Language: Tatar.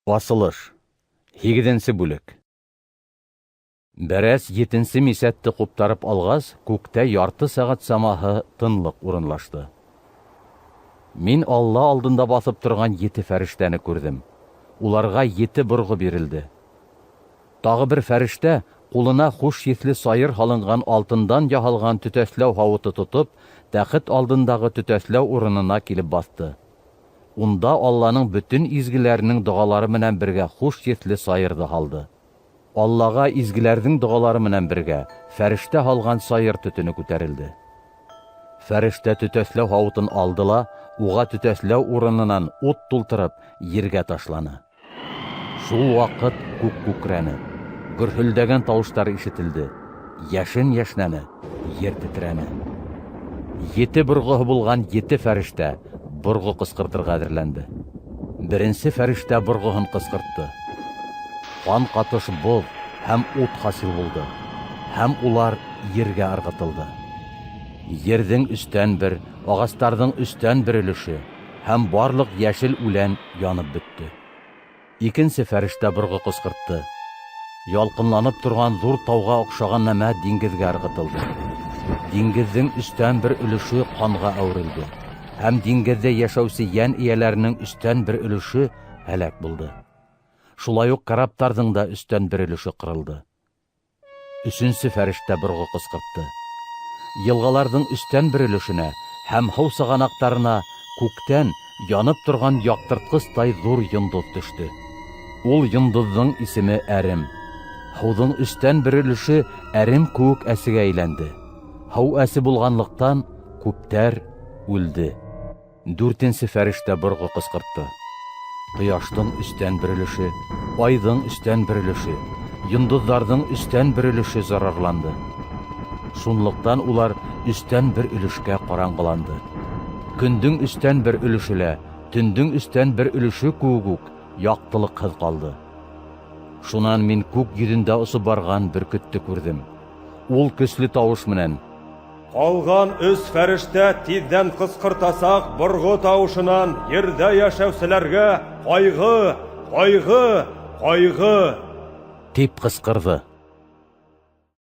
Басылыш. 8-нче бүлек. Бәрәс 7-нче мисәтте куптарып алгас, күктә ярты сәгать самаһы тынлык урынлашты. Мин Алла алдында басып торган 7 фәрештәне күрдем. Уларга 7 боргы бирелде. Тагы бер фәрештә кулына хуш есле сайыр халынган алтындан яһалган төтәсләү һавыты тотып, тәхет алдындагы төтәсләү урынына килеп басты. Унда Алланың бүтән изгеләренең дугалары менән бергә хуш есле сайырды һалды. Аллага изгеләрнең дугалары менән бергә фәрештә һалган сайыр төтене күтәрелде. Фәрештә төтәсләү һавытын алдыла, уга төтәсләү урынынан ут тултырып, ергә ташланы. Шул вакыт күк күкрәне, гөрһелдәгән тавыштар ишетелде, яшен яшнәне, йер тетрәне. 7 боргыһы булган 7 фәрештә боргы кыскыртырга әзерләнде. Беренче фәрештә боргыһын кыскыртты. Кан катыш боз һәм ут хасил булды, һәм улар ергә ыргытылды. Ердең өстән бер, агастарның өстән бер өлеше һәм барлык яшел үлән янып бетте. Икенче фәрештә боргы кыскыртты. Ялкынланып торган зур тауга охшаган нәмә диңгезгә ыргытылды. Диңгездең өстән бер өлеше канга әверелде, һәм диңгездә яшәүче ян ияләренең өстән бер өлеше һәлак булды. Шулай ук караптарның да өстән бер өлеше кырылды. Өченче фәрештә боргы кыскыртты. Елгаларның өстән бер өлешенә һәм һау саганактарына күктән янып торган яктырткыстай зур йондыз төште. Ул йондызның исеме Әрем. Һауның өстән бер өлеше әрем күк әсегә әйләнде. Һау әсе булганлыктан күптәр үлде. 4-нче фәрештә боргы кыскыртты. Кояштың өстән бер өлеше, айдың өстән бер өлеше, йондызларның өстән бер өлеше зарарланды. Шунлыктан улар өстән бер өлешкә караңгыланды. Көндең өстән бер өлешелә, төндең өстән бер өлеше күк яктылыксыз калды. Шуннан мин күк йөзендә усып барган бөркетте күрдем. Ул көчле тавыш менән: Калган 3 фәрештә тиздән кыскыртасак боргы тавышынан ердә яшәүчеләргә кайгы, кайгы, кайгы дип кычкырды.